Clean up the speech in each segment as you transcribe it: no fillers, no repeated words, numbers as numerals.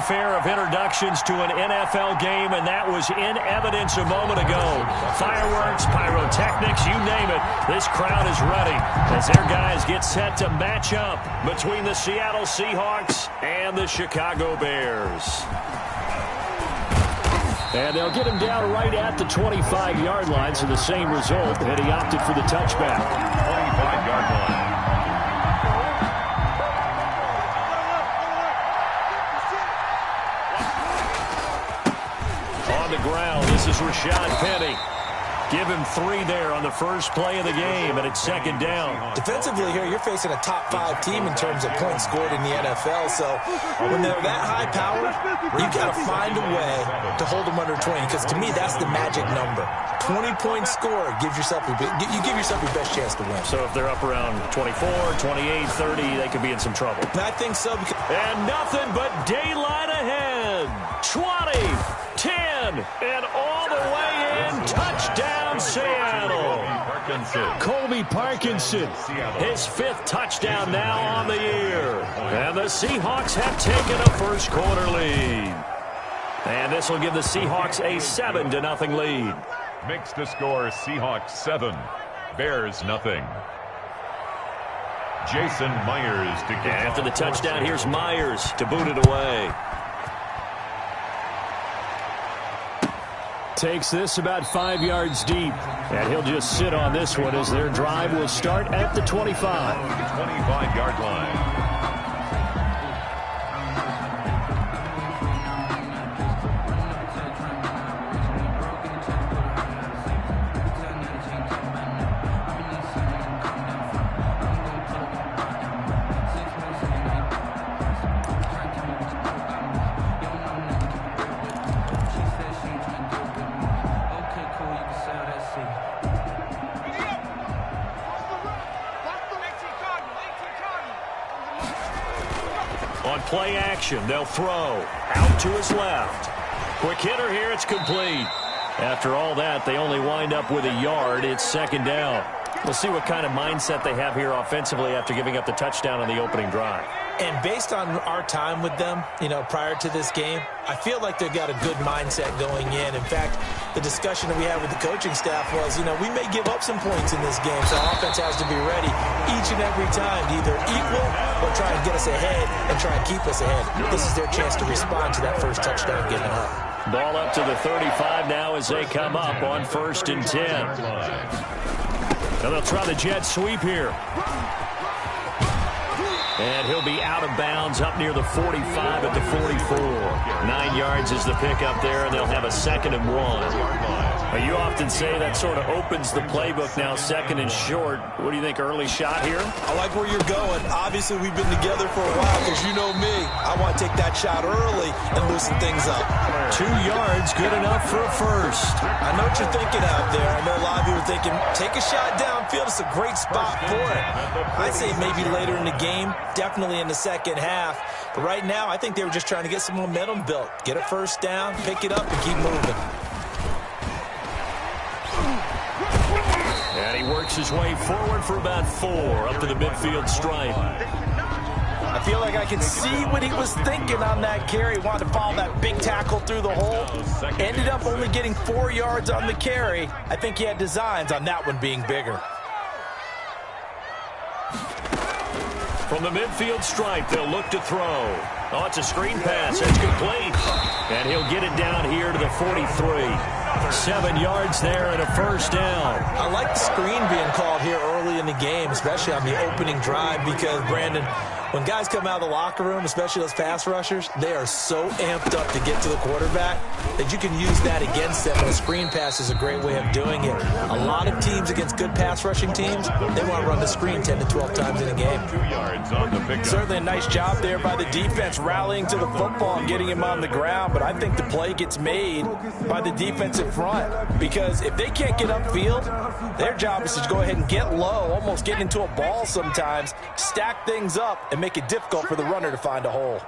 fanfare of introductions to an NFL game, and that was in evidence a moment ago. Fireworks, pyrotechnics, you name it. This crowd is ready as their guys get set to match up between the Seattle Seahawks and the Chicago Bears. And they'll get him down right at the 25-yard line, so the same result, and he opted for the touchback. 25-yard line. On the ground, this is Rashad Penny. Give him 3 there on the first play of the game, and it's second down. Defensively here, you're facing a top-5 team in terms of points scored in the NFL, so when they're that high-powered, you got to find a way to hold them under 20, because to me, that's the magic number. 20-point score gives yourself you give yourself your best chance to win. So if they're up around 24, 28, 30, they could be in some trouble. And I think so. And nothing but daylight ahead. 20, 10, and all the way in. Touchdown, Seattle. Colby Parkinson, his 5th touchdown now on the year. And the Seahawks have taken a first-quarter lead. And this will give the Seahawks a 7-0 lead. Makes the score Seahawks 7, Bears nothing. Jason Myers to get after the touchdown. Here's Myers to boot it away. Takes this about 5 yards deep, and he'll just sit on this one as their drive will start at the 25. 25-yard line. Play action. They'll throw out to his left. Quick hitter here. It's complete. After all that, they only wind up with a yard. It's second down. We'll see what kind of mindset they have here offensively after giving up the touchdown on the opening drive. And based on our time with them, prior to this game, I feel like they've got a good mindset going in. In fact, the discussion that we had with the coaching staff was, we may give up some points in this game, so our offense has to be ready each and every time to either equal or try and get us ahead and try and keep us ahead. This is their chance to respond to that first touchdown given up. Ball up to the 35 now as they come up on 1st and 10. Now they'll try the jet sweep here. And he'll be out of bounds up near the 45 at the 44. 9 yards is the pickup there, and they'll have a 2nd and 1. You often say that sort of opens the playbook now, 2nd and short. What do you think, early shot here? I like where you're going. Obviously, we've been together for a while because you know me. I want to take that shot early and loosen things up. 2 yards, good enough for a first. I know what you're thinking out there. I know a lot of you are thinking, take a shot downfield. It's a great spot for it. I'd say maybe later in the game, definitely in the second half. But right now, I think they were just trying to get some momentum built. Get a first down, pick it up, and keep moving. And he works his way forward for about 4 up to the midfield stripe. I feel like I can see what he was thinking on that carry. Wanted to follow that big tackle through the hole. Ended up only getting 4 yards on the carry. I think he had designs on that one being bigger. From the midfield stripe, they'll look to throw. Oh, it's a screen pass. It's complete. And he'll get it down here to the 43. 7 yards there and a first down. I like the screen being called here early in the game, especially on the opening drive, because, Brandon, when guys come out of the locker room, especially those pass rushers, they are so amped up to get to the quarterback that you can use that against them. And a screen pass is a great way of doing it. A lot of teams against good pass rushing teams, they want to run the screen 10 to 12 times in a game. 2 yards on the pickup. Certainly a nice job there by the defense rallying to the football and getting him on the ground, but I think the play gets made by the defensive front, because if they can't get upfield, their job is to go ahead and get low, almost get into a ball sometimes, stack things up, and make it difficult for the runner to find a hole.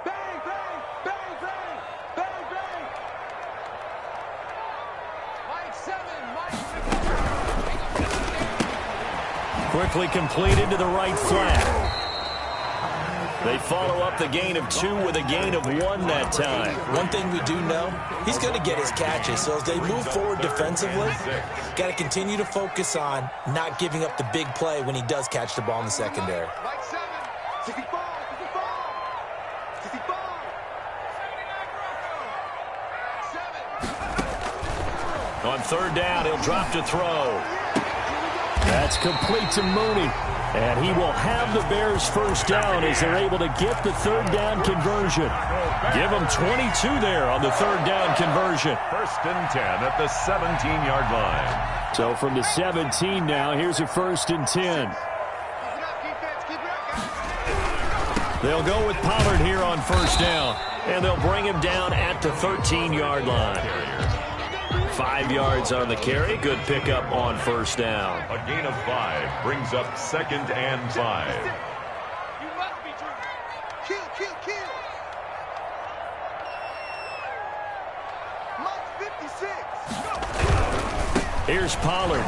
Quickly completed to the right flat. They follow up the gain of 2 with a gain of 1 that time. One thing we do know, he's going to get his catches. So as they move forward defensively, got to continue to focus on not giving up the big play when he does catch the ball in the secondary. On 3rd down, he'll drop to throw. That's complete to Mooney. And he will have the Bears first down as they're able to get the 3rd down conversion. Give them 22 there on the 3rd down conversion. 1st and 10 at the 17-yard line. So from the 17 now, here's a 1st and 10. They'll go with Pollard here on 1st down. And they'll bring him down at the 13-yard line. 5 yards on the carry. Good pickup on 1st down. A gain of 5 brings up 2nd and 5. You must be true. Kill. Mark 56. Here's Pollard.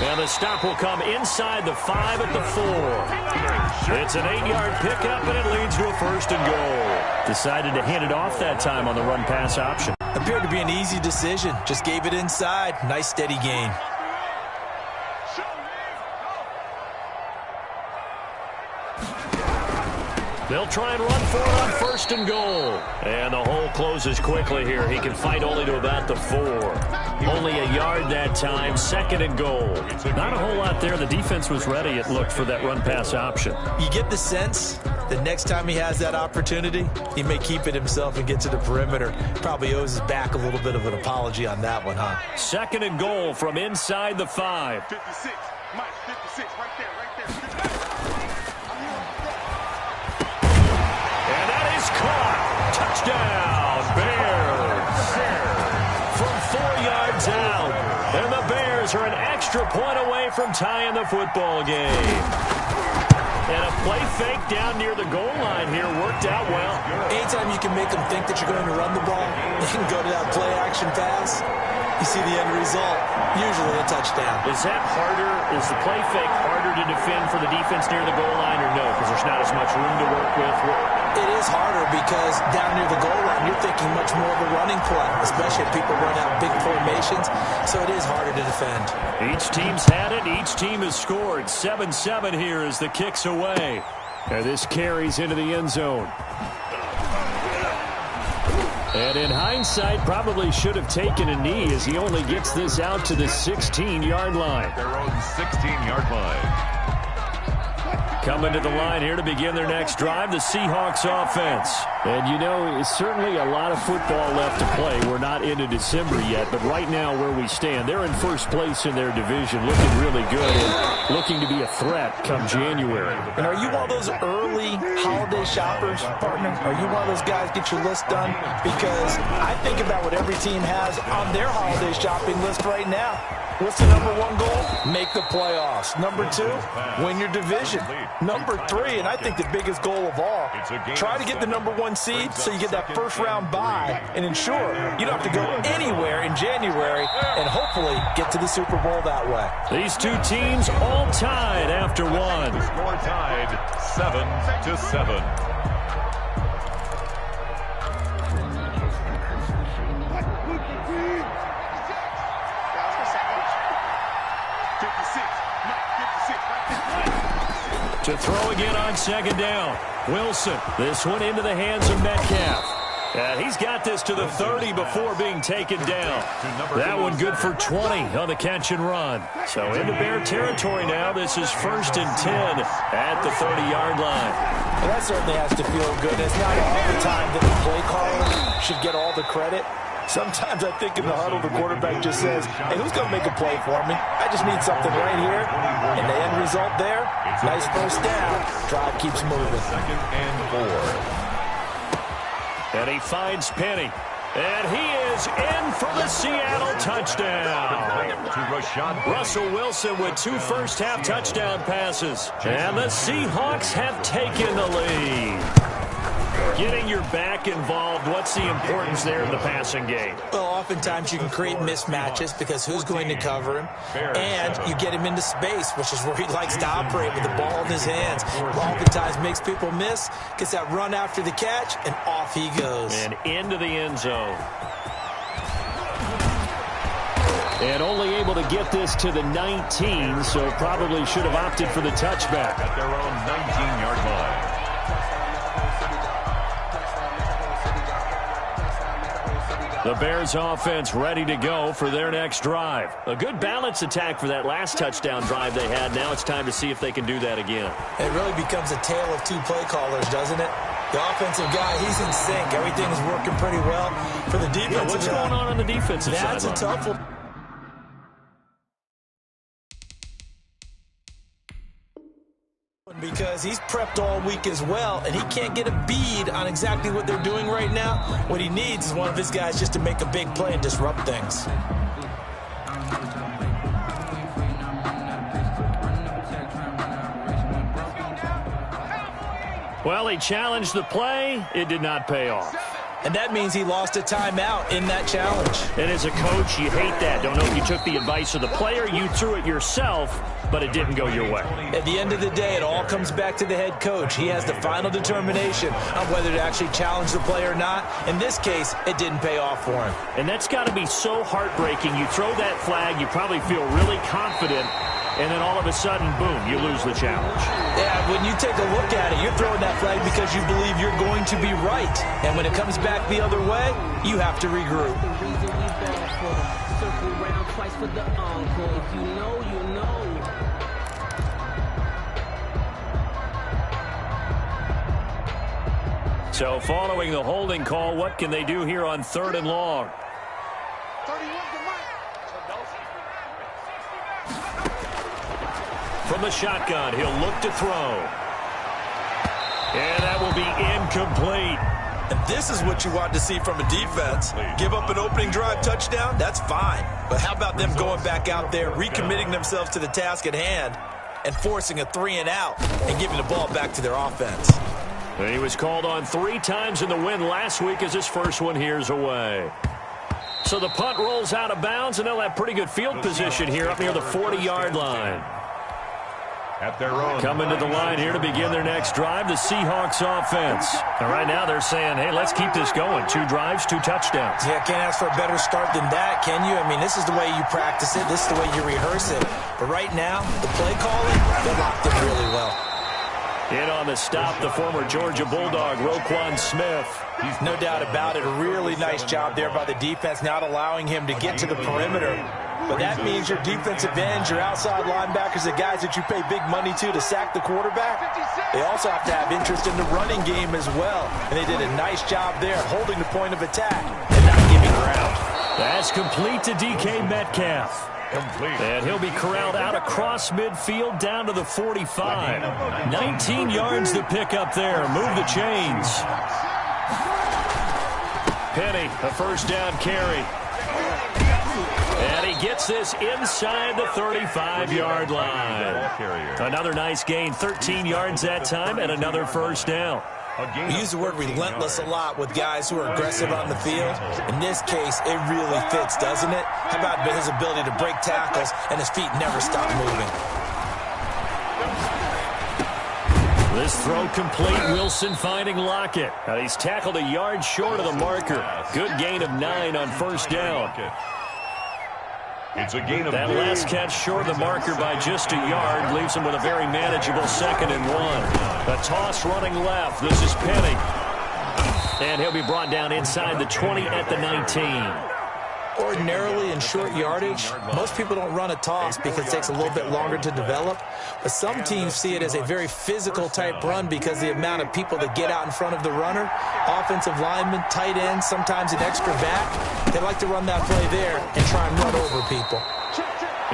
Now the stop will come inside the 5 at the 4. It's an 8-yard pickup, and it leads to a 1st and goal. Decided to hand it off that time on the run-pass option. Appeared to be an easy decision. Just gave it inside. Nice steady gain. They'll try and run for it on 1st and goal. And the hole closes quickly here. He can fight only to about the 4. Only a yard that time. 2nd and goal. Not a whole lot there. The defense was ready, it looked, for that run-pass option. You get the sense that next time he has that opportunity, he may keep it himself and get to the perimeter. Probably owes his back a little bit of an apology on that one, huh? 2nd and goal from inside the 5. 56. Mike, 56. Right there. Caught. Touchdown, Bears. From 4 yards out. And the Bears are an extra point away from tying the football game. And a play fake down near the goal line here worked out well. Anytime you can make them think that you're going to run the ball, you can go to that play-action pass. You see the end result, usually a touchdown. Is that harder? Is the play fake harder to defend for the defense near the goal line or no? Because there's not as much room to work with. It is harder because down near the goal line, you're thinking much more of a running play, especially if people run out big formations. So it is harder to defend. Each team's had it. Each team has scored. 7-7 here as the kick's away. And this carries into the end zone. And in hindsight, probably should have taken a knee as he only gets this out to the 16-yard line. Their own 16-yard line. Coming to the line here to begin their next drive, the Seahawks offense. And, you know, certainly a lot of football left to play. We're not into December yet, but right now where we stand, they're in first place in their division, looking really good and looking to be a threat come January. And are you one of those early holiday shoppers, partner? Are you one of those guys get your list done? Because I think about what every team has on their holiday shopping list right now. What's the number 1 goal? Make the playoffs. Number 2, win your division. Number 3, and I think the biggest goal of all, try to get the number 1 seed so you get that first-round bye and ensure you don't have to go anywhere in January and hopefully get to the Super Bowl that way. These two teams all tied after one. Score tied 7-7. To throw again on 2nd down. Wilson, this one into the hands of Metcalf. And he's got this to the 30 before being taken down. That one good for 20 on the catch and run. So into Bear territory now. This is 1st and 10 at the 30-yard line. Well, that certainly has to feel good. It's not all the time that the play caller should get all the credit. Sometimes I think in the huddle, the quarterback just says, hey, who's going to make a play for me? I just need something right here. And the end result there, nice first down. Drive keeps moving. 2nd and 4. And he finds Penny. And he is in for the Seattle touchdown. Russell Wilson with 2 first-half touchdown passes. And the Seahawks have taken the lead. Getting your back involved, what's the importance there in the passing game? Well, oftentimes you can create mismatches because who's going to cover him? And you get him into space, which is where he likes to operate with the ball in his hands. Oftentimes makes people miss, gets that run after the catch, and off he goes. And into the end zone. And only able to get this to the 19, so probably should have opted for the touchback. At their own 19-yard line. The Bears offense ready to go for their next drive. A good balance attack for that last touchdown drive they had. Now it's time to see if they can do that again. It really becomes a tale of two play callers, doesn't it? The offensive guy, he's in sync. Everything's working pretty well. For the defensive guy, what's going on the defensive side? That's a tough one. Because he's prepped all week as well, and he can't get a bead on exactly what they're doing right now. What he needs is one of his guys just to make a big play and disrupt things. Well, he challenged the play. It did not pay off. And that means he lost a timeout in that challenge. And as a coach, you hate that. Don't know if you took the advice of the player. You threw it yourself, but it didn't go your way. At the end of the day, it all comes back to the head coach. He has the final determination on whether to actually challenge the play or not. In this case, it didn't pay off for him. And that's got to be so heartbreaking. You throw that flag, you probably feel really confident, and then all of a sudden, boom, you lose the challenge. Yeah, when you take a look at it, you're throwing that flag because you believe you're going to be right. And when it comes back the other way, you have to regroup. So following the holding call, what can they do here on 3rd and long? 31 to Mike. From the shotgun, he'll look to throw. And that will be incomplete. And this is what you want to see from a defense. Give up an opening drive touchdown, that's fine. But how about them going back out there, recommitting themselves to the task at hand, and forcing a 3-and-out and giving the ball back to their offense. And he was called on 3 times in the win last week as his first one here's away. So the punt rolls out of bounds, and they'll have pretty good field position here up near the 40-yard line. At their own. Coming to the line here to begin their next drive, the Seahawks offense. And right now they're saying, hey, let's keep this going. 2 drives, 2 touchdowns. Yeah, can't ask for a better start than that, can you? I mean, this is the way you practice it. This is the way you rehearse it. But right now, the play calling, they're locked in really well. In on the stop, the former Georgia Bulldog, Roquan Smith. No doubt about it. A really nice job there by the defense, not allowing him to get to the perimeter. But that means your defensive ends, your outside linebackers, the guys that you pay big money to sack the quarterback, they also have to have interest in the running game as well. And they did a nice job there, holding the point of attack and not giving ground. That's complete to DK Metcalf. Complete. And he'll be corralled out across midfield down to the 45. 19 yards to pick up there. Move the chains. Penny, a first down carry. And he gets this inside the 35-yard line. Another nice gain, 13 yards that time, and another first down. We use the word relentless a lot with guys who are aggressive on the field. In this case, it really fits, doesn't it? How about his ability to break tackles and his feet never stop moving? This throw complete. Wilson finding Lockett. Now he's tackled a yard short of the marker. Good gain of 9 on first down. It's a gain of that last catch short of the marker by just a yard leaves him with a very manageable 2nd and 1. A toss running left. This is Penny. And he'll be brought down inside the 20 at the 19. Ordinarily in short yardage, most people don't run a toss because it takes a little bit longer to develop. But some teams see it as a very physical type run because the amount of people that get out in front of the runner, offensive linemen, tight ends, sometimes an extra back, they like to run that play there and try and run over people.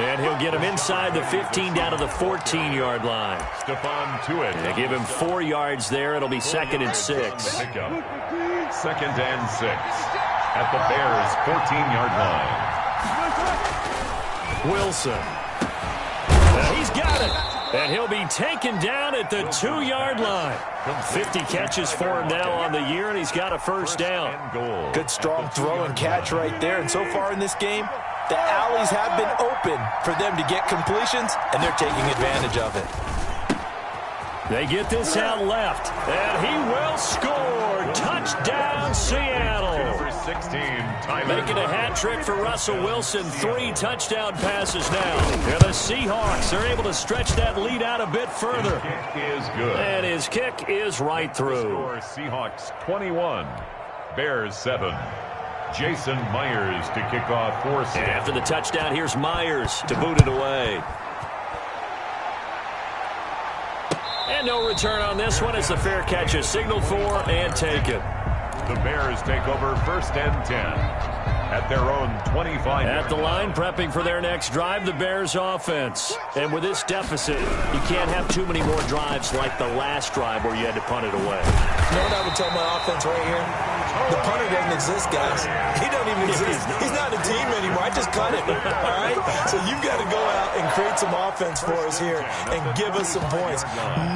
And he'll get him inside the 15 down to the 14-yard line. Stephon Tuitt. They give him 4 yards there. It'll be 2nd and 6. 2nd and 6. At the Bears' 14-yard line. Wilson. He's got it. And he'll be taken down at the 2-yard line. 50 catches for him now on the year, and he's got a first down. Good, strong throw and catch right there. And so far in this game, the alleys have been open for them to get completions, and they're taking advantage of it. They get this out left, and he will score. Touchdown, Seattle. Number 16, Making a hat trick for Russell Wilson. 3 touchdown passes now. And the Seahawks are able to stretch that lead out a bit further. His kick is good. And his kick is right through. Score Seahawks 21, Bears 7. Jason Myers to kick off for And Seattle. after the touchdown, here's Myers to boot it away. And no return on this one as the fair catch is signaled for and taken. The Bears take over 1st and 10 at their own 25. At the line, prepping for their next drive, the Bears offense. And with this deficit, you can't have too many more drives like the last drive where you had to punt it away. You know what I would tell my offense right here? The punter doesn't exist, guys. He don't even exist. He's not a team anymore. I just cut him, all right? So you've got to go out and create some offense for us here and give us some points.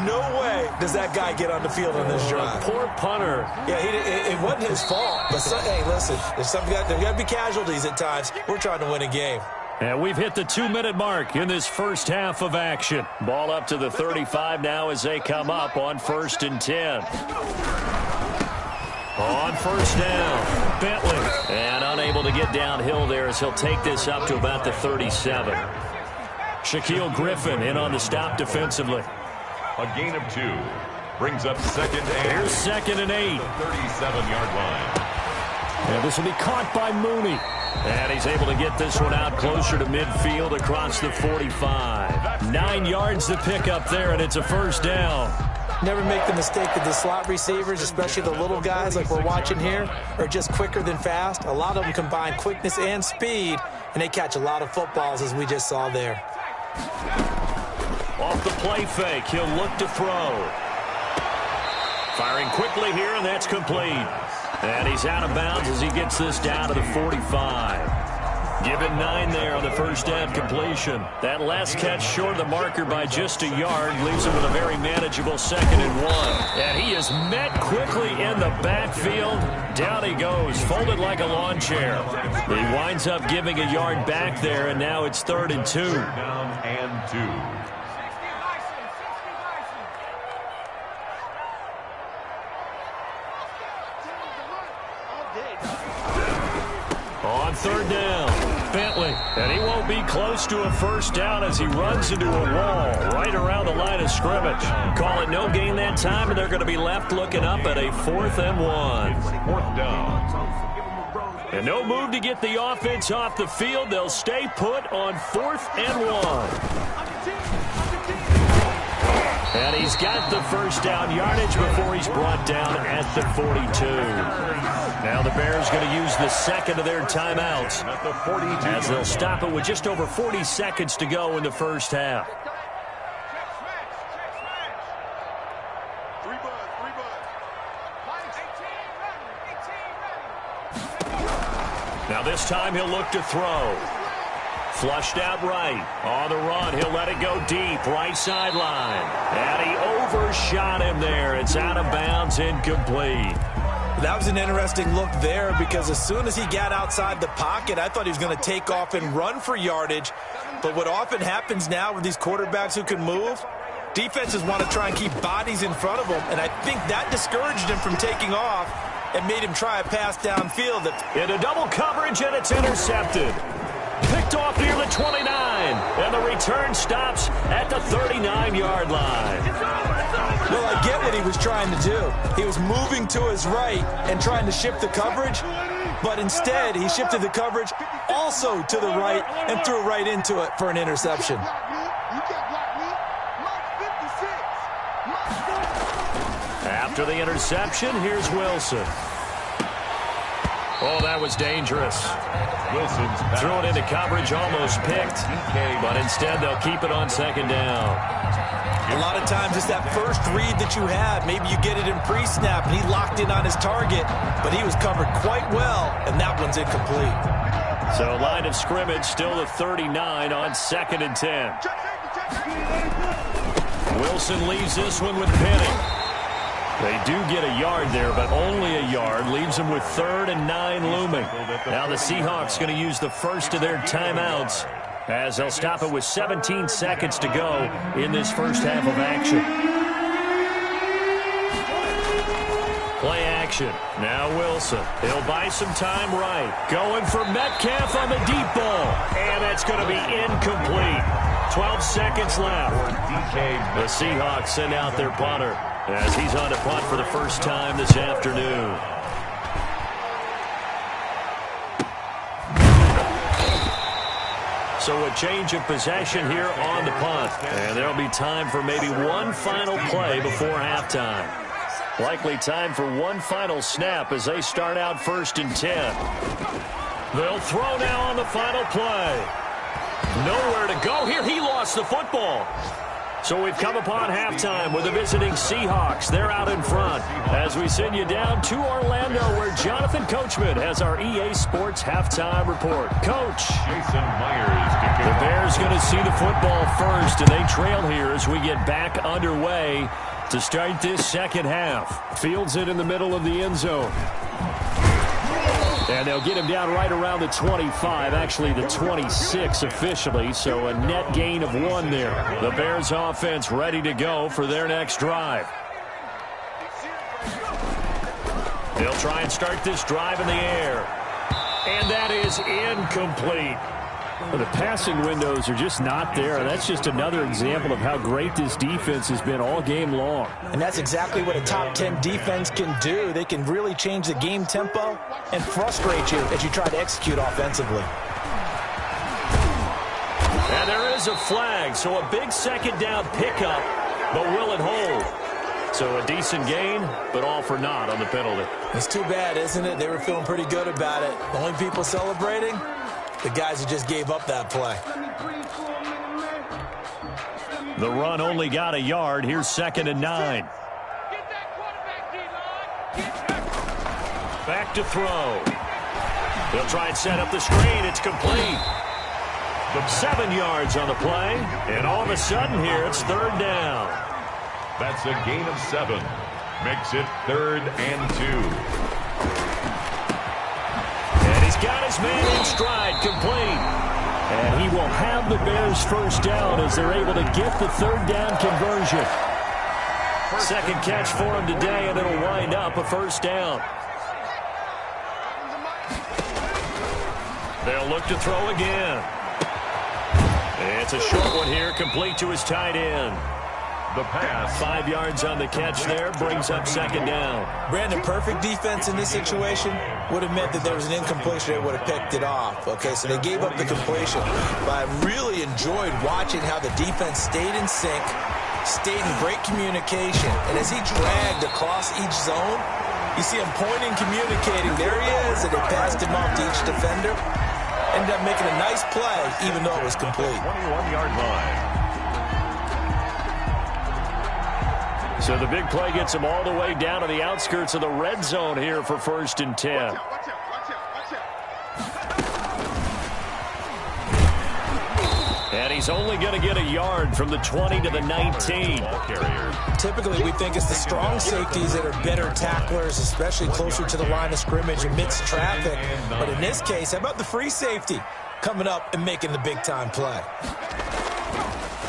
No way does that guy get on the field on this drive. Poor punter. Yeah, it wasn't his fault. But, hey, listen, there's got to be casualties at times. We're trying to win a game. And we've hit the 2-minute mark in this first half of action. Ball up to the 35 now as they come up on 1st and 10. On first down, Bentley. And unable to get downhill there as he'll take this up to about the 37. Shaquille Griffin in on the stop defensively. A gain of 2 brings up 2nd and Here's 2nd and 8. 37-yard line. And this will be caught by Mooney. And he's able to get this one out closer to midfield across the 45. 9 yards to pick up there, and it's a first down. Never make the mistake of the slot receivers, especially the little guys like we're watching here, are just quicker than fast. A lot of them combine quickness and speed, and they catch a lot of footballs, as we just saw there. Off the play fake, he'll look to throw. Firing quickly here, and that's complete. And he's out of bounds as he gets this down to the 45. Given 9 there on the first down completion. That last catch short of the marker by just a yard leaves him with a very manageable 2nd and 1. And he is met quickly in the backfield. Down he goes, folded like a lawn chair. He winds up giving a yard back there, and now it's 3rd and 2. Down and 2. On 3rd down, Bentley. And he won't be close to a first down as he runs into a wall right around the line of scrimmage. Call it no gain that time, and they're going to be left looking up at a 4th and 1. 4th down. And no move to get the offense off the field. They'll stay put on 4th and 1. And he's got the first down yardage before he's brought down at the 42. Now the Bears going to use the 2nd of their timeouts At the 42. as they'll stop it with just over 40 seconds to go in the first half. Now this time he'll look to throw. Flushed out right. On the run, he'll let it go deep. Right sideline. And he overshot him there. It's out of bounds, incomplete. That was an interesting look there because as soon as he got outside the pocket, I thought he was going to take off and run for yardage. But what often happens now with these quarterbacks who can move, defenses want to try and keep bodies in front of them. And I think that discouraged him from taking off and made him try a pass downfield. Into double coverage, and it's intercepted. Picked off near the 29, and the return stops at the 39-yard line. Well, I get what he was trying to do. He was moving to his right and trying to shift the coverage, but instead he shifted the coverage also to the right and threw right into it for an interception. After the interception, here's Wilson. Oh, that was dangerous. Wilson's pass. Threw it into coverage, almost picked, but instead they'll keep it on 2nd down. A lot of times it's that first read that you have. Maybe you get it in pre-snap, and he locked in on his target, but he was covered quite well, and that one's incomplete. So line of scrimmage still the 39 on 2nd and 10. Wilson leaves this one with Penny. They do get a yard there, but only a yard. Leaves them with 3rd and 9 looming. Now the Seahawks going to use the first of their timeouts as they'll stop it with 17 seconds to go in this first half of action. Play action. Now Wilson. He'll buy some time right. Going for Metcalf on the deep ball. And that's going to be incomplete. 12 seconds left. The Seahawks send out their punter as he's on to punt for the first time this afternoon. So a change of possession here on the punt. And there'll be time for maybe one final play before halftime. Likely time for one final snap as they start out 1st and 10. They'll throw now on the final play. Nowhere to go here. He lost the football. So we've come upon halftime with the visiting Seahawks. They're out in front as we send you down to Orlando where Jonathan Coachman has our EA Sports halftime report. Coach. Jason Myers. The Bears going to see the football first, and they trail here as we get back underway to start this second half. Fields it in the middle of the end zone. And they'll get him down right around the 25, actually the 26 officially, so a net gain of 1 there. The Bears offense ready to go for their next drive. They'll try and start this drive in the air. And that is incomplete. The passing windows are just not there. That's just another example of how great this defense has been all game long. And that's exactly what a top 10 defense can do. They can really change the game tempo and frustrate you as you try to execute offensively. And there is a flag, so a big second down pickup, but will it hold? So a decent gain, but all for naught on the penalty. It's too bad, isn't it? They were feeling pretty good about it. The only people celebrating? The guys who just gave up that play. The run only got a yard. Here's 2nd and 9. Back to throw. They'll try and set up the screen. It's complete. 7 yards on the play. And all of a sudden here, it's 3rd down. That's a gain of 7. Makes it 3rd and 2. He's got his man in stride, complete. And he will have the Bears first down as they're able to get the 3rd down conversion. Second catch for him today, and it'll wind up a first down. They'll look to throw again. It's a short one here, complete to his tight end. The pass. 5 yards on the catch there, brings up 2nd down. Brandon, perfect defense in this situation would have meant that there was an incompletion. They would have picked it off. Okay, so they gave up the completion. But I really enjoyed watching how the defense stayed in sync, stayed in great communication. And as he dragged across each zone, you see him pointing, communicating. There he is, and they passed him off to each defender. Ended up making a nice play, even though it was complete. 21-yard line. So the big play gets him all the way down to the outskirts of the red zone here for 1st and 10. And he's only going to get a yard from the 20 to the 19. Typically, we think it's the strong safeties that are better tacklers, especially closer to the line of scrimmage amidst traffic. But in this case, how about the free safety coming up and making the big-time play?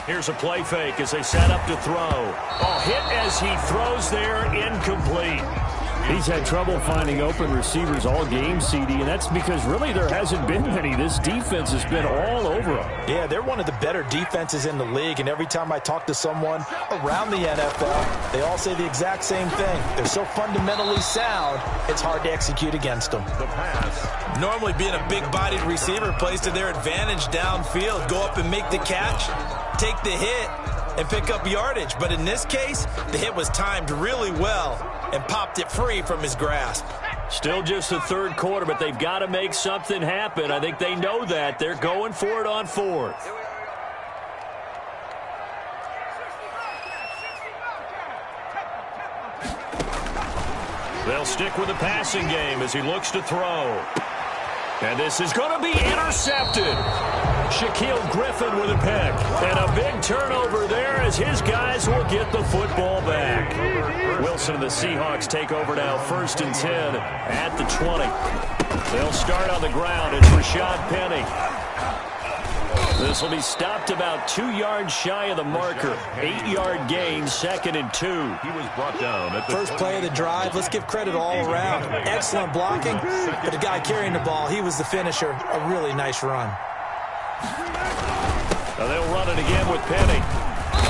Here's a play fake as they set up to throw. Oh, hit as he throws there, incomplete. He's had trouble finding open receivers all game, CD, and that's because really there hasn't been many. This defense has been all over them. Yeah, they're one of the better defenses in the league, and every time I talk to someone around the NFL, they all say the exact same thing. They're so fundamentally sound, it's hard to execute against them. The pass. Normally being a big-bodied receiver plays to their advantage downfield. Go up and make the catch, take the hit, and pick up yardage. But in this case, the hit was timed really well and popped it free from his grasp. Still just the 3rd quarter, but they've got to make something happen. I think they know that. They're going for it on 4th. They'll stick with the passing game as he looks to throw. And this is going to be intercepted. Shaquille Griffin with a pick. And a big turnover there as his guys will get the football back. Wilson and the Seahawks take over now, 1st and 10 at the 20. They'll start on the ground. It's Rashad Penny. This will be stopped about 2 yards shy of the marker. 8-yard gain, 2nd and 2. He was brought down at the first play of the drive. Let's give credit all around. Excellent blocking, but the guy carrying the ball, he was the finisher. A really nice run. Now they'll run it again with Penny.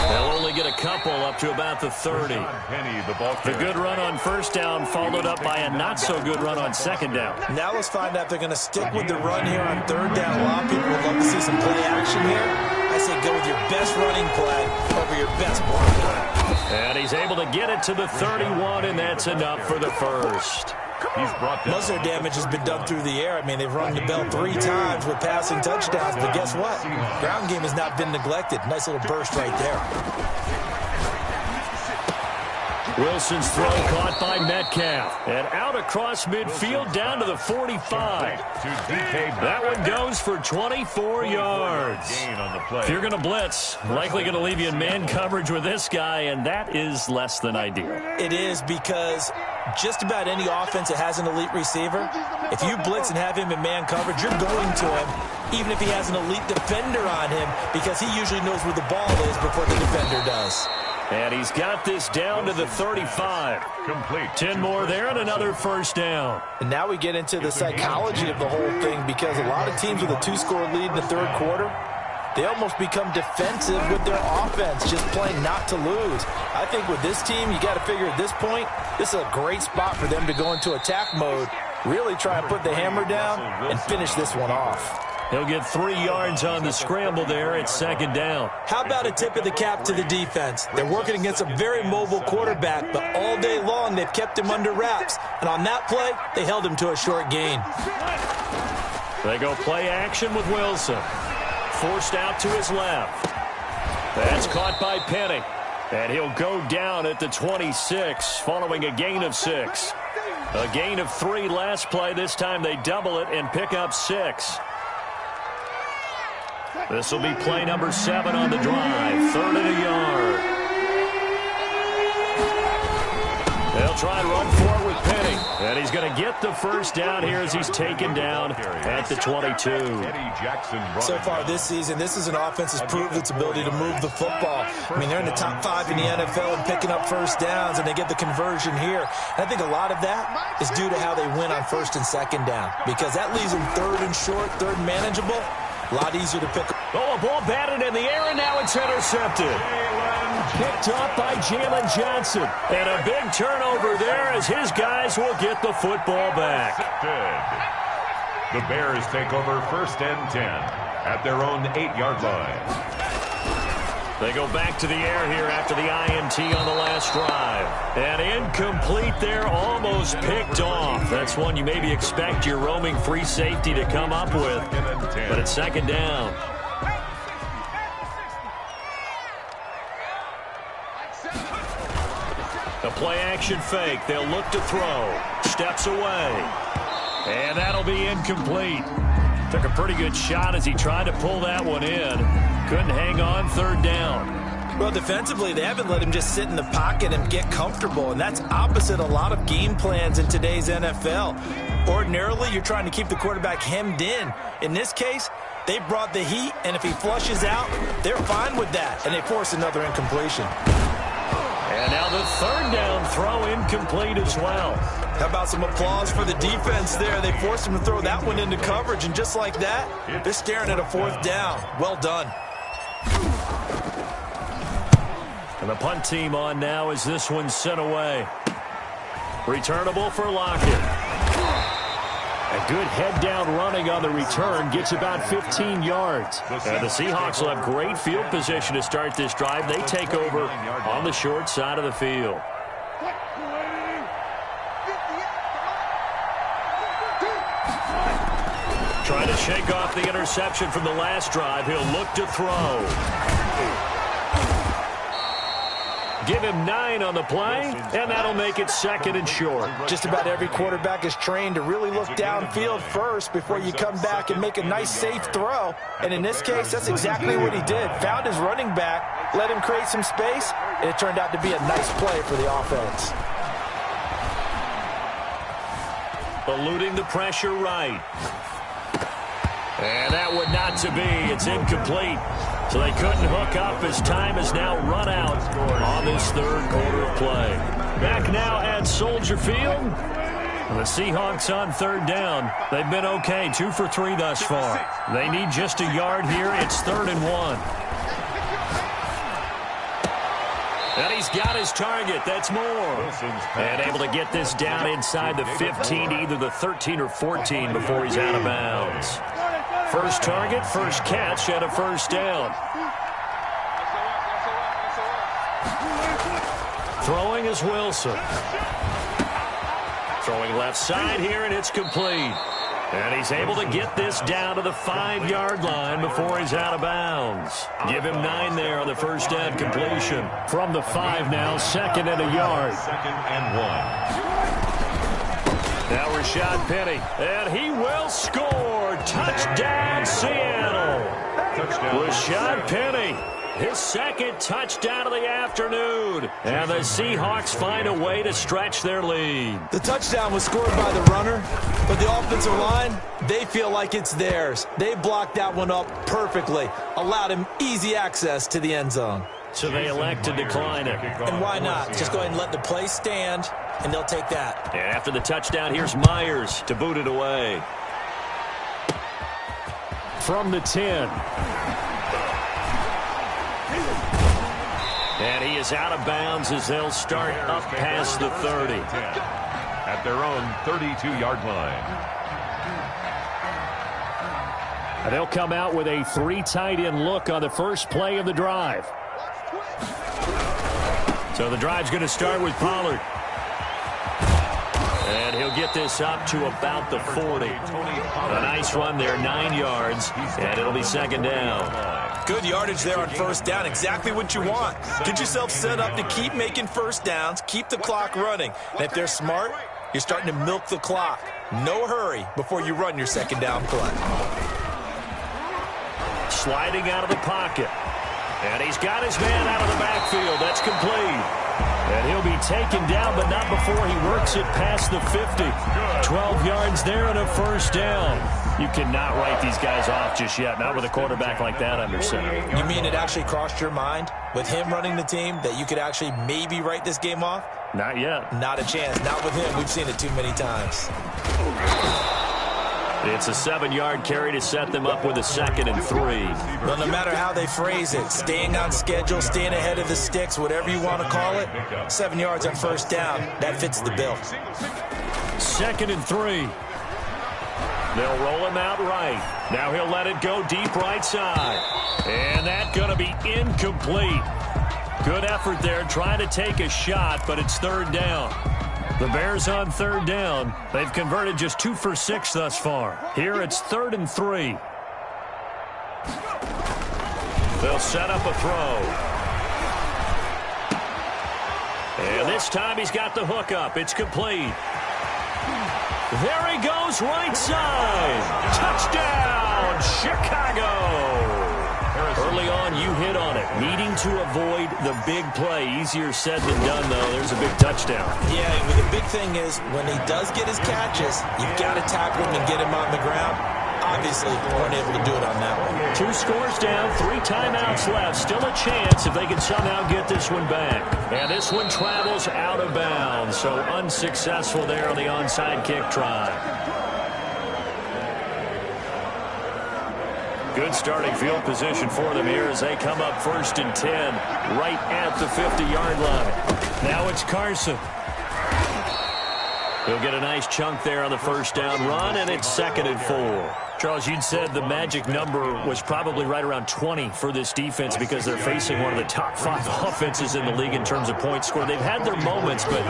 They'll only get a couple up to about the 30. The good run on 1st down followed up by a not-so-good run on 2nd down. Now let's find out if they're going to stick with the run here on 3rd down. A lot of people would love to see some play action here. I say go with your best running play over your best block. And he's able to get it to the 31, and that's enough for the first. He's brought down. Most of their damage has been done through the air. I mean, they've rung the bell 3 times with passing touchdowns, but guess what? Ground game has not been neglected. Nice little burst right there. Wilson's throw caught by Metcalf. And out across midfield down to the 45. That one goes for 24 yards. If you're going to blitz, likely going to leave you in man coverage with this guy, and that is less than ideal. It is, because just about any offense that has an elite receiver, if you blitz and have him in man coverage, you're going to him, even if he has an elite defender on him, because he usually knows where the ball is before the defender does. And he's got this down to the 35. Complete. 10 more there and another 1st down. And now we get into the psychology of the whole thing, because a lot of teams with a 2-score lead in the 3rd quarter, they almost become defensive with their offense, just playing not to lose. I think with this team, you got to figure at this point, this is a great spot for them to go into attack mode, really try and put the hammer down and finish this one off. He'll get 3 yards on the scramble there at 2nd down. How about a tip of the cap to the defense? They're working against a very mobile quarterback, but all day long they've kept him under wraps. And on that play, they held him to a short gain. They go play action with Wilson. Forced out to his left. That's caught by Penny. And he'll go down at the 26 following a gain of 6. A gain of 3 last play. This time they double it and pick up 6. This will be play number 7 on the drive. 3rd and a yard. They'll try and run for it with Penny. And he's going to get the 1st down here as he's taken down at the 22. So far this season, this is an offense that's proved its ability to move the football. I mean, they're in the top 5 in the NFL and picking up 1st downs, and they get the conversion here. And I think a lot of that is due to how they win on 1st and 2nd down, because that leaves them 3rd and short, 3rd and manageable. A lot easier to pick up. Oh, a ball batted in the air, and now it's intercepted. Picked up by Jalen Johnson. And a big turnover there as his guys will get the football back. The Bears take over 1st and 10 at their own 8-yard line. They go back to the air here after the INT on the last drive. And incomplete there, almost picked off. That's one you maybe expect your roaming free safety to come up with. But it's 2nd down. A play-action fake. They'll look to throw. Steps away. And that'll be incomplete. Took a pretty good shot as he tried to pull that one in. Couldn't hang on. 3rd down. Well, defensively, they haven't let him just sit in the pocket and get comfortable, and that's opposite a lot of game plans in today's NFL. Ordinarily, you're trying to keep the quarterback hemmed in. In this case, they brought the heat, and if he flushes out, they're fine with that, and they force another incompletion. And now the 3rd down throw incomplete as well. How about some applause for the defense there? They forced him to throw that one into coverage, and just like that, they're staring at a 4th down. Well done. And the punt team on now as this one's sent away. Returnable for Lockett. A good head-down running on the return gets about 15 yards. And the Seahawks will have great field position to start this drive. They take over on the short side of the field. Trying to shake off the interception from the last drive. He'll look to throw. Give him 9 on the play, and that'll make it 2nd and short. Just about every quarterback is trained to really look downfield first before you come back and make a nice, safe throw. And in this case, that's exactly what he did. Found his running back, let him create some space, and it turned out to be a nice play for the offense. Eluding the pressure right. And that one not to be. It's incomplete. So they couldn't hook up as time has now run out on this third quarter of play. Back now at Soldier Field. The Seahawks on third down. They've been okay, 2 for 3 thus far. They need just a yard here. It's 3rd and 1. And he's got his target. That's Moore. And able to get this down inside the 15, either the 13 or 14 before he's out of bounds. First target, first catch, and a first down. Throwing is Wilson. Throwing left side here, and it's complete. And he's able to get this down to the 5-yard line before he's out of bounds. Give him 9 there on the first down completion. From the 5 now, 2nd and a yard. 2nd and 1. Now Rashad Penny, and he will score. Touchdown, Seattle. Touchdown. Rashad Penny, his 2nd touchdown of the afternoon. And the Seahawks find a way to stretch their lead. The touchdown was scored by the runner, but the offensive line, they feel like it's theirs. They blocked that one up perfectly, allowed him easy access to the end zone. So they elect to decline it. And why not? Just go ahead and let the play stand, and they'll take that. And after the touchdown, here's Myers to boot it away. From the 10. And he is out of bounds as they'll start up past the 30. At their own 32-yard line. And they'll come out with a 3 tight end look on the first play of the drive. So the drive's going to start with Pollard. And he'll get this up to about the 40. A nice run there, 9 yards, and it'll be 2nd down. Good yardage there on first down, exactly what you want. Get yourself set up to keep making first downs, keep the clock running. And if they're smart, you're starting to milk the clock. No hurry before you run your 2nd down play. Sliding out of the pocket. And he's got his man out of the backfield. That's complete. And he'll be taken down, but not before he works it past the 50. 12 yards there and a first down. You cannot write these guys off just yet, not with a quarterback like that under center. You mean it actually crossed your mind with him running the team that you could actually maybe write this game off? Not yet. Not a chance. Not with him. We've seen it too many times. It's a 7-yard carry to set them up with a 2nd and 3. Well, no matter how they phrase it, staying on schedule, staying ahead of the sticks, whatever you want to call it, 7 yards on first down, that fits the bill. 2nd and 3. They'll roll him out right. Now he'll let it go deep right side. And that's going to be incomplete. Good effort there trying to take a shot, but it's 3rd down. The Bears on 3rd down. They've converted just 2 for 6 thus far. Here it's 3rd and 3. They'll set up a throw. And this time he's got the hook up. It's complete. There he goes right side. Touchdown, Chicago. Early on, you hit on it. Needing to avoid the big play. Easier said than done, though. There's a big touchdown. Yeah, but the big thing is when he does get his catches, you've got to tackle him and get him on the ground. Obviously, weren't able to do it on that one. 2 scores down, 3 timeouts left. Still a chance if they can somehow get this one back. And this one travels out of bounds, so unsuccessful there on the onside kick try. Good starting field position for them here as they come up 1st and 10 right at the 50-yard line. Now it's Carson. He'll get a nice chunk there on the first down run, and it's 2nd and 4. Charles, you'd said the magic number was probably right around 20 for this defense because they're facing one of the top 5 offenses in the league in terms of points scored. They've had their moments, but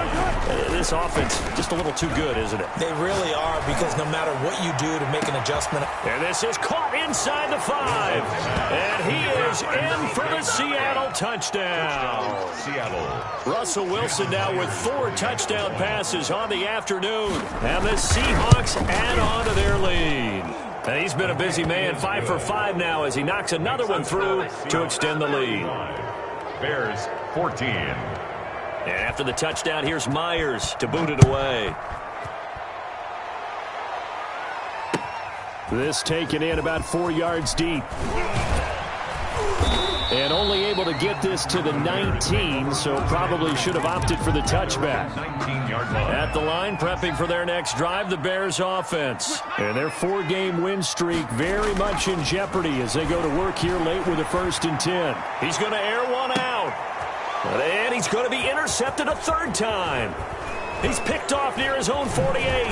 this offense just a little too good, isn't it? They really are, because no matter what you do to make an adjustment. And this is caught inside the 5. And he is in for the Seattle touchdown. Seattle. Russell Wilson now with 4 touchdown passes on the afternoon. And the Seahawks add on to their lead. And he's been a busy man, 5 for 5 now as he knocks another one through to extend the lead. Bears 14. And after the touchdown, here's Myers to boot it away. This taken in about 4 yards deep. And only able to get this to the 19, so probably should have opted for the touchback. 19-yard line. At the line, prepping for their next drive, the Bears offense. And their 4-game win streak very much in jeopardy as they go to work here late with a 1st and 10. He's going to air one out. And he's going to be intercepted a 3rd time. He's picked off near his own 48.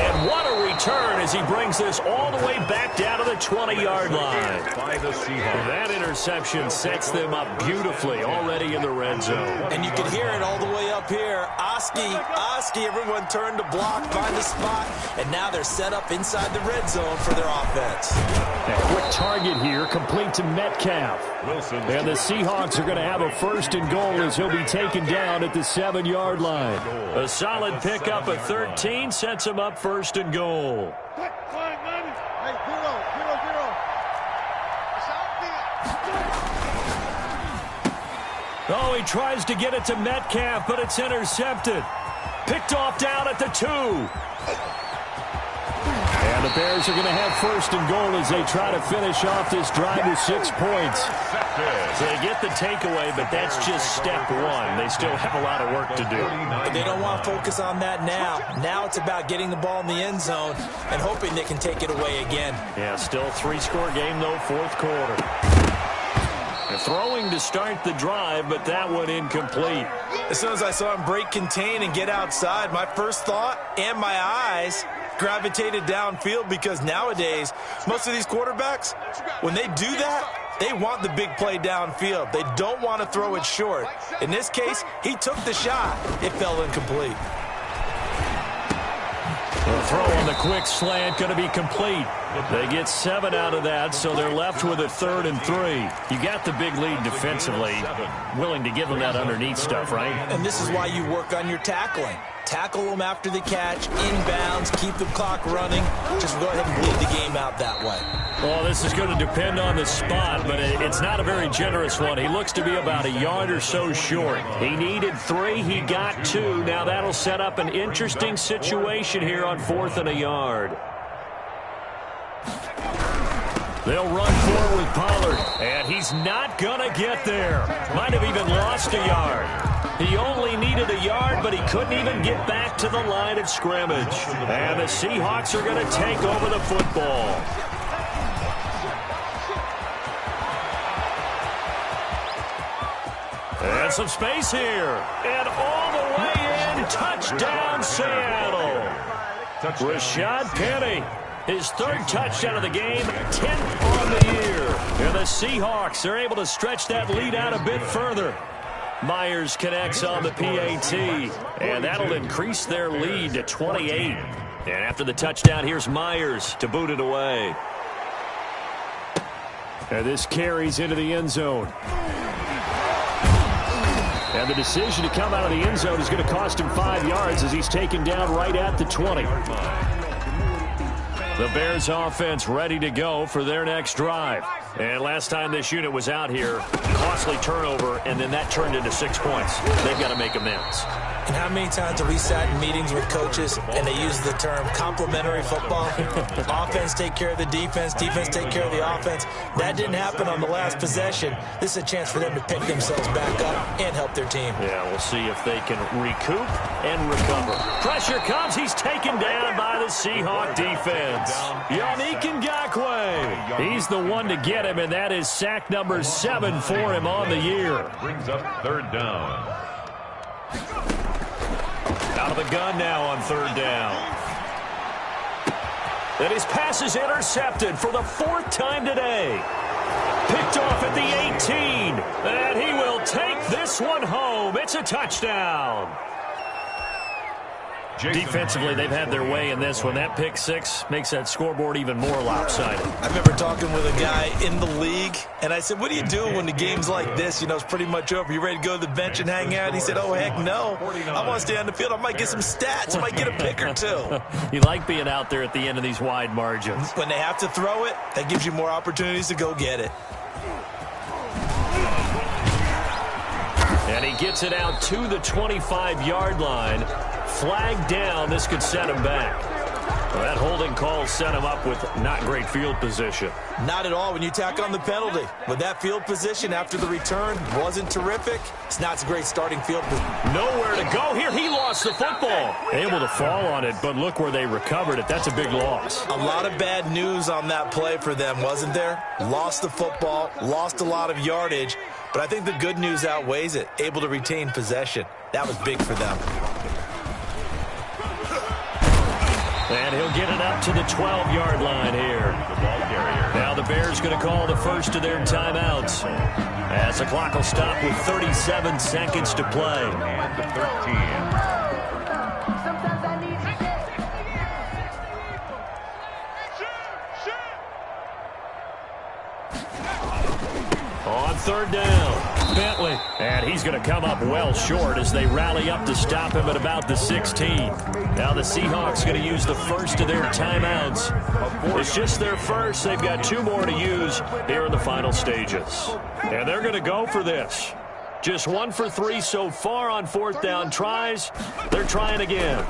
And what a return as he brings this all the way back down to the 20-yard line. By the Seahawks. That interception sets them up beautifully already in the red zone. And you can hear it all the way up here. Oski, everyone turned to block, find a spot, and now they're set up inside the red zone for their offense. A quick target here, complete to Metcalf. Wilson. And the Seahawks are going to have a 1st and goal as he'll be taken down at the 7-yard line. A solid pickup of 13 sets him up 1st and goal. Oh, he tries to get it to Metcalf, but it's intercepted. Picked off down at the 2. And the Bears are going to have 1st and goal as they try to finish off this drive with 6 points. So they get the takeaway, but that's just step 1. They still have a lot of work to do. But they don't want to focus on that now. Now it's about getting the ball in the end zone and hoping they can take it away again. Yeah, still 3-score game, though, 4th quarter. They're throwing to start the drive, but that one incomplete. As soon as I saw him break contain and get outside, my first thought and my eyes gravitated downfield, because nowadays, most of these quarterbacks, when they do that, they want the big play downfield. They don't want to throw it short. In this case, he took the shot. It fell incomplete. The throw on the quick slant going to be complete. They get 7 out of that, so they're left with a 3rd and 3. You got the big lead defensively. Willing to give them that underneath stuff, right? And this is why you work on your tackling. Tackle them after the catch, inbounds, keep the clock running. Just go ahead and bleed the game out that way. Well, this is going to depend on the spot, but it's not a very generous one. He looks to be about a yard or so short. He needed 3. He got 2. Now that'll set up an interesting situation here on 4th and a yard. They'll run forward with Pollard, and he's not going to get there. Might have even lost a yard. He only needed a yard, but he couldn't even get back to the line of scrimmage. And the Seahawks are going to take over the football. And some space here. And all the way in, touchdown Seattle. Rashad Penny, his 3rd touchdown of the game, 10th on the year. And the Seahawks are able to stretch that lead out a bit further. Myers connects on the PAT, and that'll increase their lead to 28. And after the touchdown, here's Myers to boot it away. And this carries into the end zone. And the decision to come out of the end zone is going to cost him 5 yards as he's taken down right at the 20. The Bears offense ready to go for their next drive. And last time this unit was out here, costly turnover, and then that turned into 6 points. They've got to make amends. And how many times have we sat in meetings with coaches and they use the term complementary football? Offense take care of the defense, defense take care of the offense. That didn't happen on the last possession. This is a chance for them to pick themselves back up and help their team. Yeah, we'll see if they can recoup and recover. Pressure comes. He's taken down by the Seahawk defense. Yannick Ngakoue. He's the one to get him, and that is sack number 7 for him on the year. Brings up 3rd down. Out of the gun now on 3rd down. And his pass is intercepted for the 4th time today. Picked off at the 18. And he will take this one home. It's a touchdown. Defensively, they've had their way in this one. That pick six makes that scoreboard even more lopsided. I remember talking with a guy in the league, and I said, what do you do when the game's like this? You know, it's pretty much over. You ready to go to the bench and hang out? He said, oh, heck no. I want to stay on the field. I might get some stats. I might get a pick or two. You like being out there at the end of these wide margins. When they have to throw it, that gives you more opportunities to go get it. And he gets it out to the 25-yard line. Flag down. This could set him back. Well, that holding call set him up with not great field position. Not at all when you tack on the penalty. With that field position after the return wasn't terrific. It's not a great starting field position. Nowhere to go here. He lost the football. Able to fall on it, but look where they recovered it. That's a big loss. A lot of bad news on that play for them, wasn't there? Lost the football, lost a lot of yardage, but I think the good news outweighs it. Able to retain possession. That was big for them. And he'll get it up to the 12-yard line here. Now the Bears going to call the first of their timeouts, as the clock will stop with 37 seconds to play. And the 13. On third down, Bentley. And he's going to come up well short as they rally up to stop him at about the 16. Now the Seahawks going to use the first of their timeouts. It's just their first. They've got 2 more to use here in the final stages. And they're going to go for this. Just 1 for 3 so far on 4th down tries. They're trying again.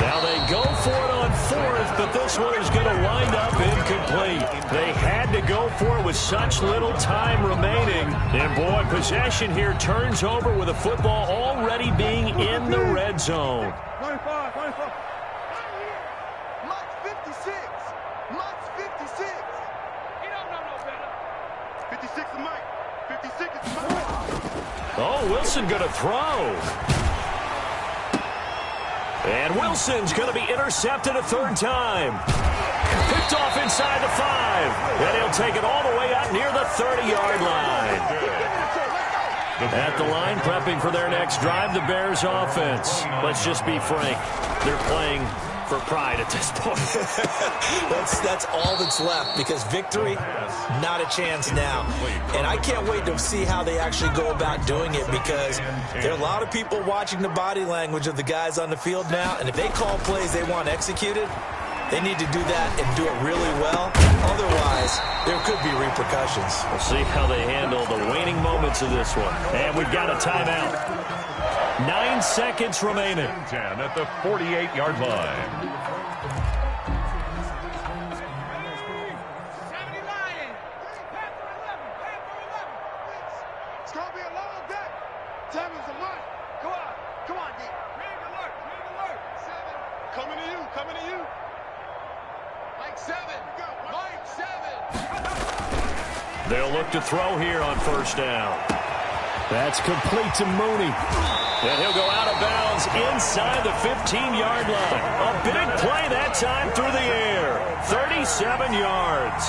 Now they go for it on 4th, but this one is going to wind up incomplete. They had to go for it with such little time remaining. And boy, possession here turns over with a football already being in the red zone. 95. Mike's 56. Mike's 56. He don't know no better. 56 is Mike. 56 is Mike. Oh, Wilson going to throw. And Wilson's going to be intercepted a 3rd time. Picked off inside the 5. And he'll take it all the way out near the 30-yard line. At the line, prepping for their next drive, the Bears offense. Let's just be frank. They're playing for pride at this point. That's all that's left, because victory, not a chance now. And I can't wait to see how they actually go about doing it, because there are a lot of people watching the body language of the guys on the field now, and if they call plays they want executed, they need to do that and do it really well. Otherwise, there could be repercussions. We'll see how they handle the waning moments of this one. And we've got a timeout. 9 seconds remaining. 10 at the 48-yard line. 70 Lions. It's going to be a long day. 7's a month. Come on, D. Ring alert. 7. Coming to you. Mike 7. Mike 7. They'll look to throw here on 1st down. That's complete to Mooney. And he'll go out of bounds inside the 15-yard line. A big play that time through the air. 37 yards.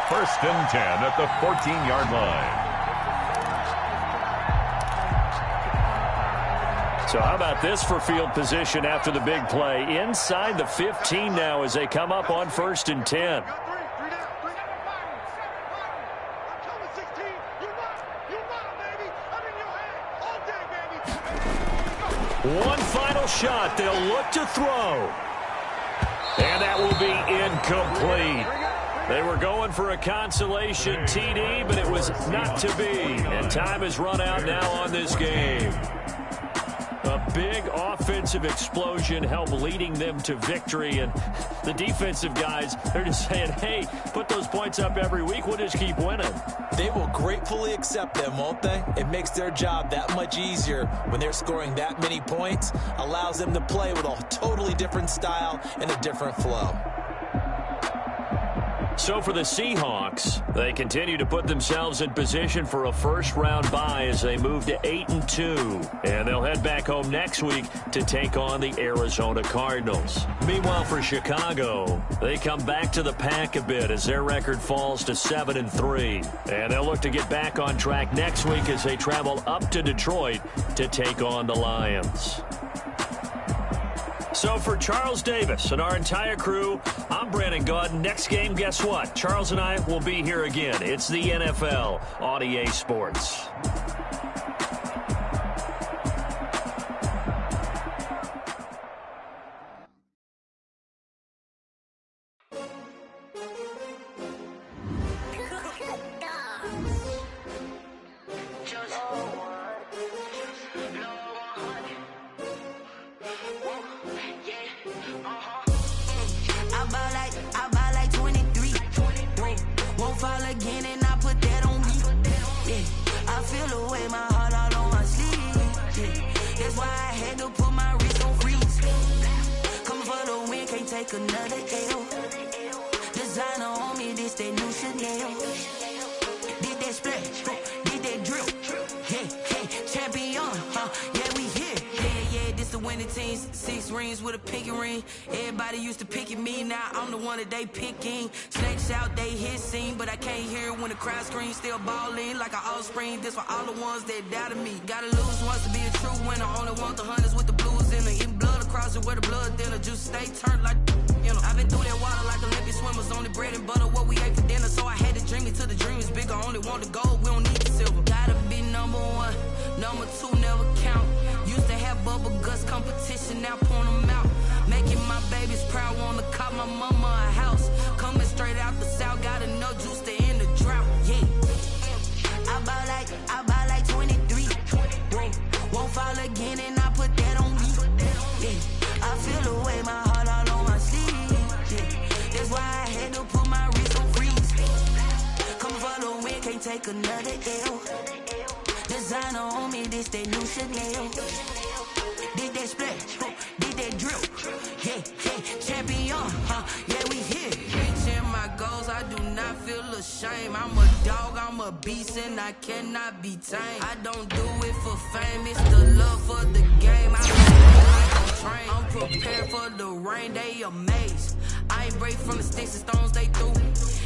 1st and 10 at the 14-yard line. So how about this for field position after the big play? Inside the 15 now as they come up on 1st and 10. One final shot. They'll look to throw. And that will be incomplete. They were going for a consolation TD, but it was not to be. And time has run out now on this game. A big offensive explosion helped leading them to victory. And the defensive guys, they're just saying, hey, put those points up every week. We'll just keep winning. They will gratefully accept them, won't they? It makes their job that much easier when they're scoring that many points. Allows them to play with a totally different style and a different flow. So for the Seahawks, they continue to put themselves in position for a first-round bye as they move to 8-2. And they'll head back home next week to take on the Arizona Cardinals. Meanwhile, for Chicago, they come back to the pack a bit as their record falls to 7-3. And they'll look to get back on track next week as they travel up to Detroit to take on the Lions. So for Charles Davis and our entire crew, I'm Brandon Gaudin. Next game, guess what? Charles and I will be here again. It's the NFL on EA Sports. Another L. Designer on me, this that new Chanel. Did that splash, did that drill. Yeah, champion, yeah, we here. Yeah, this the winning team. 6 rings with a pinky ring. Everybody used to pick at me, now I'm the one that they picking. Snakes out, they hit scene, but I can't hear it when the crowd screams. Still balling like an offspring. This for all the ones that doubted me. Gotta lose once to be a true winner. Only want the hunters with the blues in it. Eating blood across it where the blood thinner. Juice stay turned like. I've been through that water like Olympic swimmers. Only bread and butter, what we ate for dinner. So I had to dream it till the dream is bigger. Only want the gold, we don't need the silver. Gotta be number 1, number 2 never count. Used to have bubble guts competition, now point them out. Making my babies proud, wanna cop my mama a house. Coming straight out the south, got enough juice to end the drought. Yeah, I buy like 23. Won't fall again and I put that on me. Yeah, I feel the way my heart all on my sleeve. That's why I had to put my wrist on freeze. Coming for the win, can't take another L. Designer on me, this that new Chanel. Did that splash, did that drill. Yeah, champion, yeah, we here. Reaching my goals, I do not feel ashamed. I'm a dog, I'm a beast, and I cannot be tamed. I don't do it for fame, it's the love for the game. I'm prepared for the rain, they amazed. I ain't break from the sticks and stones they threw.